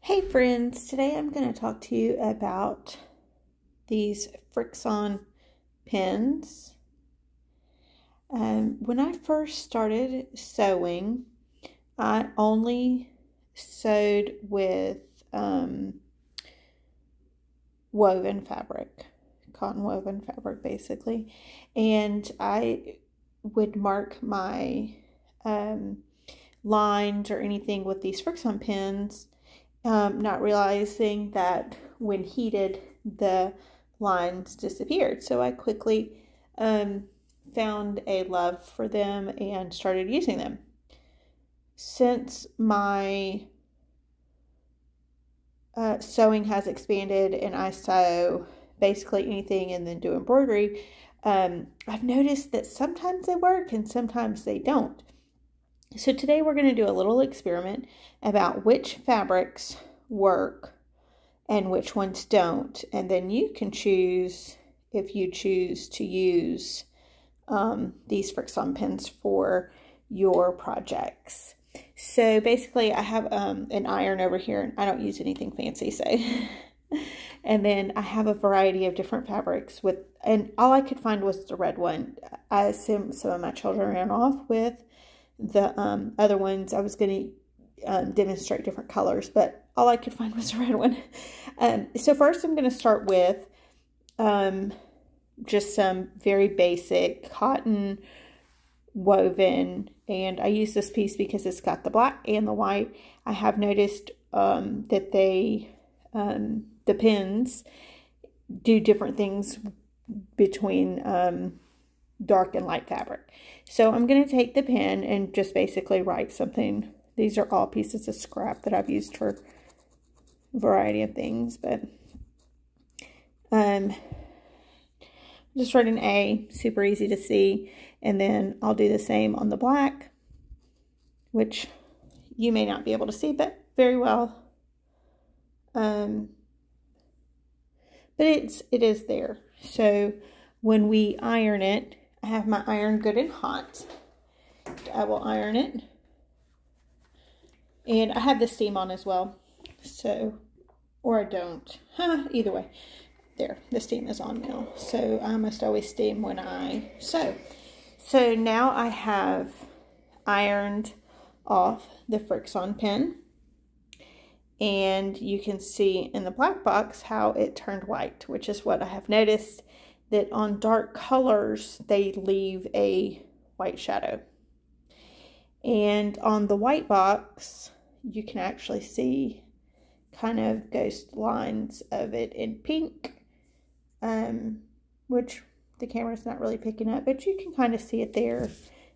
Hey friends, today I'm going to talk to you about these Frixon pens. When I first started sewing, I only sewed with woven fabric, cotton woven fabric basically, and I would mark my lines or anything with these Frixon pens. Not realizing that when heated, the lines disappeared. So I quickly found a love for them and started using them. Since my sewing has expanded and I sew basically anything and then do embroidery, I've noticed that sometimes they work and sometimes they don't. So today we're going to do a little experiment about which fabrics work and which ones don't. And then you can choose if you choose to use these Frixon pens for your projects. So basically I have an iron over here, and I don't use anything fancy, so and then I have a variety of different fabrics and all I could find was the red one. I assume some of my children ran off with the other ones. I was going to demonstrate different colors, but all I could find was the red one. So first I'm going to start with just some very basic cotton woven, and I use this piece because it's got the black and the white. I have noticed that they the pens do different things between dark and light fabric. So I'm going to take the pen and just basically write something. These are all pieces of scrap that I've used for a variety of things, but just write an A, super easy to see, and then I'll do the same on the black, which you may not be able to see, but very well. But it is there. So when we iron it, I have my iron good and hot. I will iron it. And I have the steam on as well. So, or I don't. Either way. There, the steam is on now. So I must always steam when I sew. So now I have ironed off the Frixon pen. And you can see in the black box how it turned white, which is what I have noticed, that on dark colors, they leave a white shadow. And on the white box, you can actually see kind of ghost lines of it in pink, which the camera's not really picking up, but you can kind of see it there.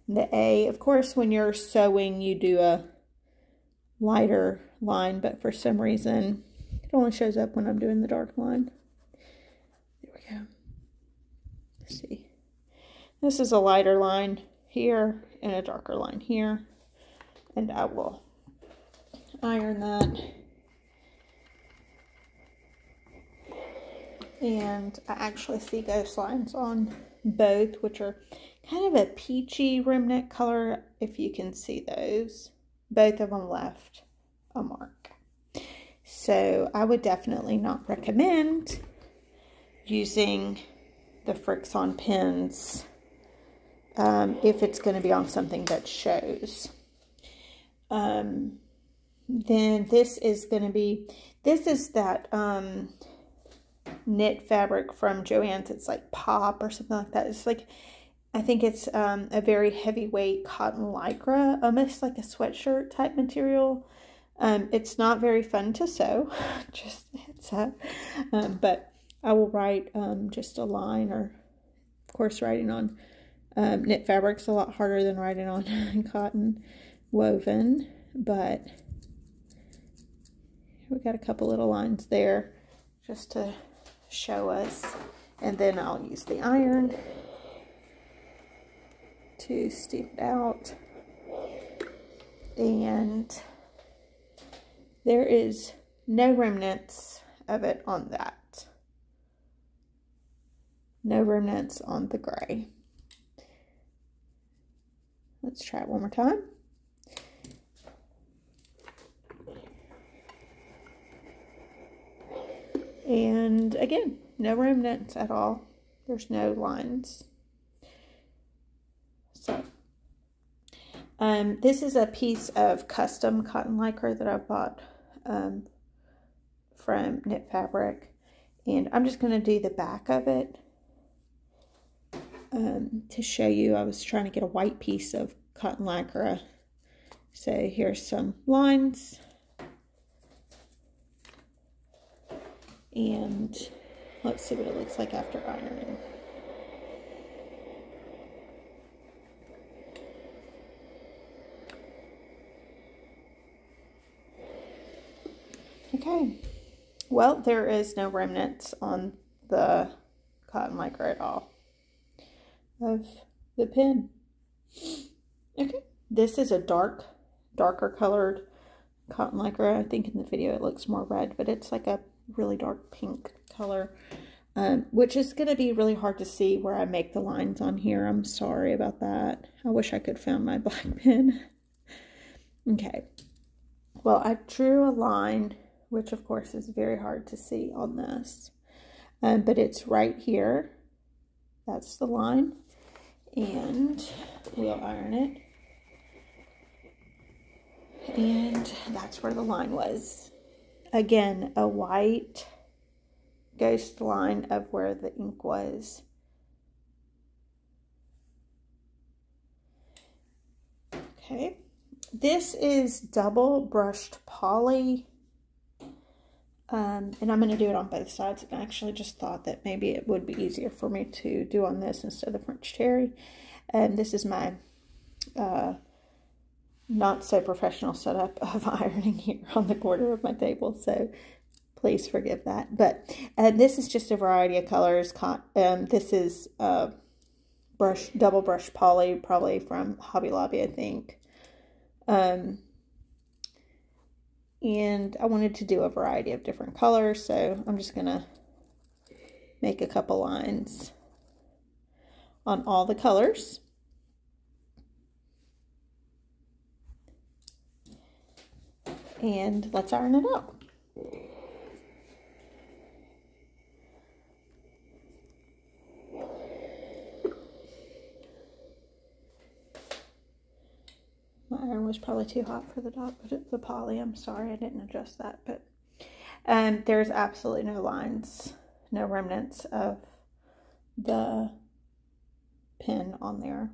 The A, of course, when you're sewing, you do a lighter line, but for some reason, it only shows up when I'm doing the dark line. There we go. Let's see. This is a lighter line here and a darker line here. And I will iron that. And I actually see ghost lines on both, which are kind of a peachy remnant color, if you can see those. Both of them left a mark. So I would definitely not recommend using the Frixon pens if it's going to be on something that shows. Then this is going to be, this is that knit fabric from Joann's. It's like pop or something like that. It's like, I think it's a very heavyweight cotton lycra, almost like a sweatshirt type material. It's not very fun to sew, just a heads up. But I will write just a line, or of course writing on knit fabric's a lot harder than writing on cotton woven, but we got a couple little lines there just to show us. And then I'll use the iron to steam it out. And there is no remnants of it on that. No remnants on the gray. Let's try it one more time. And again, no remnants at all. There's no lines. So, this is a piece of custom cotton lycra that I bought from Knit Fabric. And I'm just going to do the back of it to show you. I was trying to get a white piece of cotton lycra. So here's some lines. And let's see what it looks like after ironing. Okay, well, there is no remnants on the cotton lycra at all of the pin. Okay, this is a darker colored cotton lycra. I think in the video it looks more red, but it's like a really dark pink color, which is going to be really hard to see where I make the lines on here. I'm sorry about that. I wish I could find my black pen. Okay, well, I drew a line, which of course is very hard to see on this, but it's right here. That's the line, and we'll iron it. And that's where the line was. Again, a white ghost line of where the ink was. Okay, this is double brushed poly. And I'm going to do it on both sides. I actually just thought that maybe it would be easier for me to do on this instead of the French Terry. And this is my not so professional setup of ironing here on the corner of my table. So please forgive that. But this is just a variety of colors. This is double brush poly, probably from Hobby Lobby, I think. And I wanted to do a variety of different colors, so I'm just going to make a couple lines on all the colors. And let's iron it out. My iron was probably too hot for the poly. I'm sorry, I didn't adjust that. But there's absolutely no lines, no remnants of the pin on there.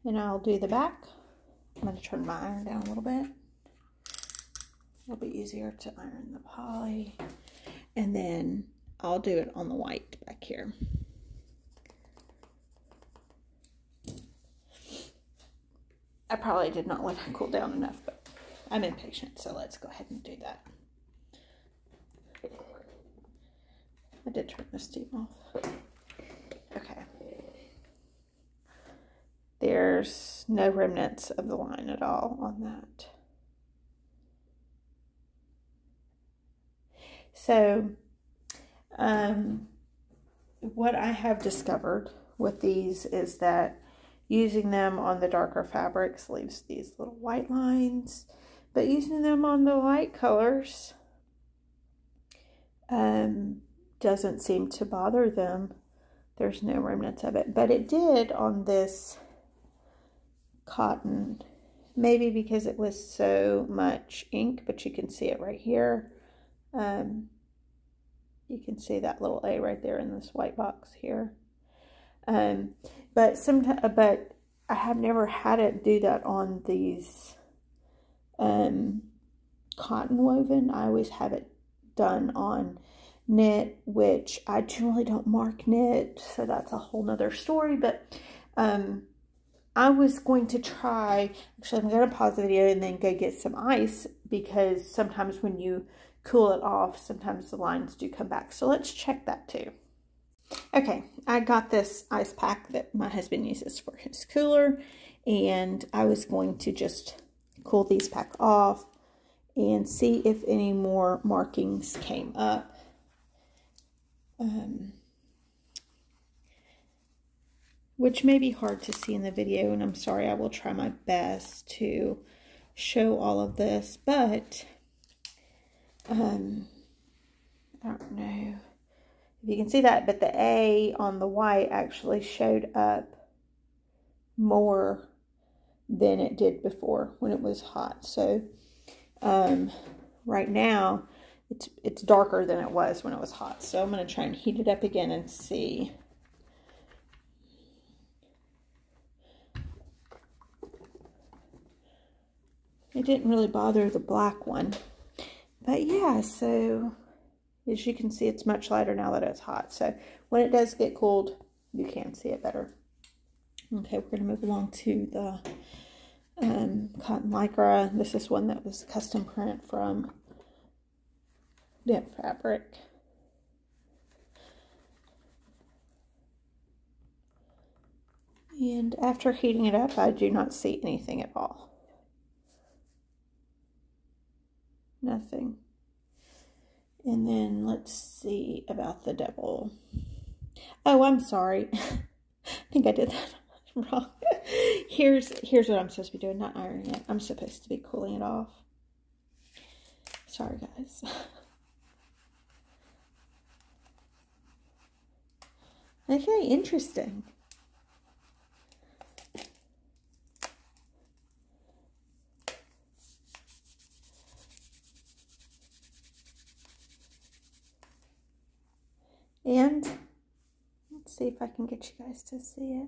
And I'll do the back. I'm going to turn my iron down a little bit. It'll be easier to iron the poly. And then I'll do it on the white back here. I probably did not let it cool down enough, but I'm impatient, so let's go ahead and do that. I did turn the steam off. Okay. There's no remnants of the line at all on that. So, what I have discovered with these is that using them on the darker fabrics leaves these little white lines, but using them on the light colors doesn't seem to bother them. There's no remnants of it, but it did on this cotton, maybe because it was so much ink, but you can see it right here. You can see that little A right there in this white box here. But I have never had it do that on these cotton woven. I always have it done on knit, which I generally don't mark knit, so that's a whole nother story. But I was going to try, actually I'm going to pause the video and then go get some ice, because sometimes when you cool it off, sometimes the lines do come back. So let's check that too. Okay, I got this ice pack that my husband uses for his cooler, and I was going to just cool these pack off and see if any more markings came up. Which may be hard to see in the video, and I'm sorry, I will try my best to show all of this, but I don't know if you can see that, but the A on the white actually showed up more than it did before when it was hot. So right now it's darker than it was when it was hot. So I'm going to try and heat it up again and see. It didn't really bother the black one. But yeah, so as you can see, it's much lighter now that it's hot. So when it does get cooled, you can see it better. Okay, we're going to move along to the cotton lycra. This is one that was custom print from Dent Fabric. And after heating it up, I do not see anything at all. Nothing. And then let's see about the double. Oh, I'm sorry. I think I did that wrong. Here's what I'm supposed to be doing, not ironing it. I'm supposed to be cooling it off. Sorry, guys. Okay, interesting. And let's see if I can get you guys to see it.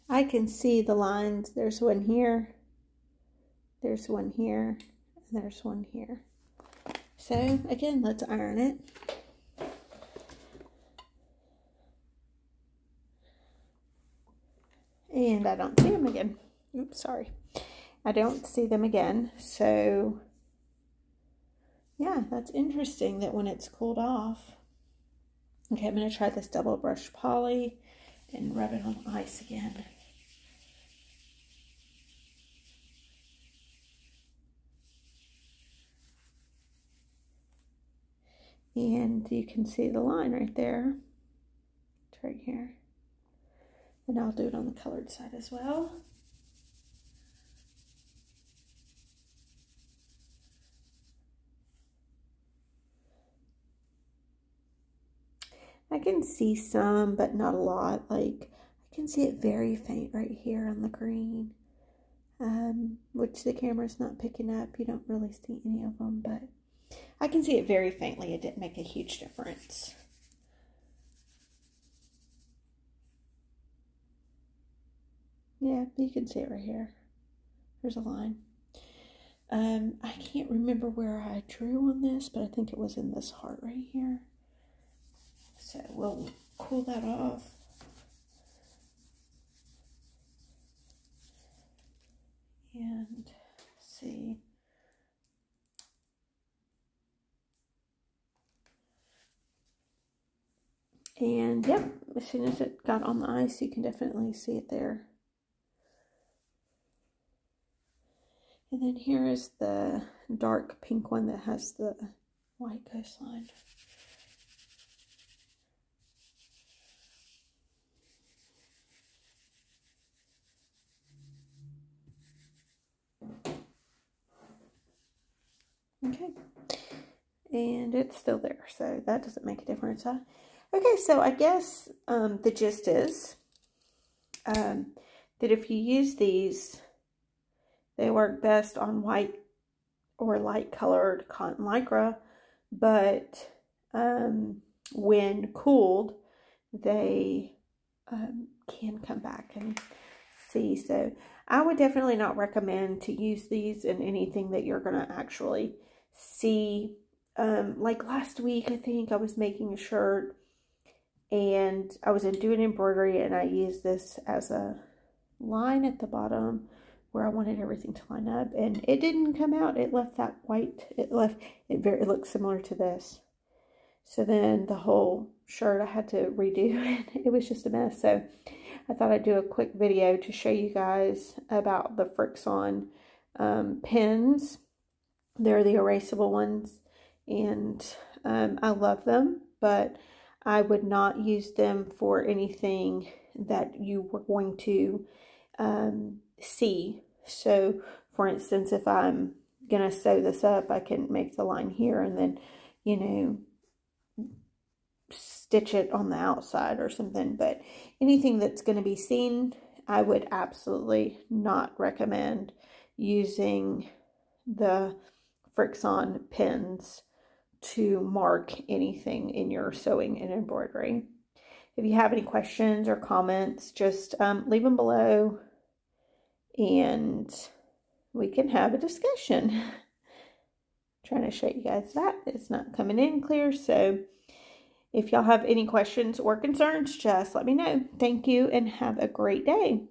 I can see the lines. There's one here, there's one here, and there's one here. So again, let's iron it. And I don't see them again. Oops, sorry. I don't see them again. So yeah, that's interesting that when it's cooled off. Okay, I'm going to try this double brush poly and rub it on ice again. And you can see the line right there. It's right here. And I'll do it on the colored side as well. I can see some, but not a lot. Like, I can see it very faint right here on the green, which the camera's not picking up. You don't really see any of them, but I can see it very faintly. It didn't make a huge difference. Yeah, you can see it right here. There's a line. I can't remember where I drew on this, but I think it was in this heart right here. So we'll cool that off. And see. And yep, as soon as it got on the ice, you can definitely see it there. And then here is the dark pink one that has the white coastline. Okay, and it's still there, so that doesn't make a difference, huh? Okay, so I guess the gist is that if you use these, they work best on white or light colored cotton lycra, but when cooled, they can come back and see. So I would definitely not recommend to use these in anything that you're going to actually see. Like last week, I think I was making a shirt and I was doing embroidery, and I used this as a line at the bottom where I wanted everything to line up, and it didn't come out. It left that white, it looks similar to this. So then the whole shirt I had to redo, and it was just a mess. So I thought I'd do a quick video to show you guys about the Frixon pens. They're the erasable ones, and I love them, but I would not use them for anything that you were going to see. So for instance, if I'm going to sew this up, I can make the line here and then, you know, stitch it on the outside or something. But anything that's going to be seen, I would absolutely not recommend using the Frixon pins to mark anything in your sewing and embroidery. If you have any questions or comments, just leave them below and we can have a discussion. Trying to show you guys that it's not coming in clear. So if y'all have any questions or concerns, just let me know. Thank you and have a great day.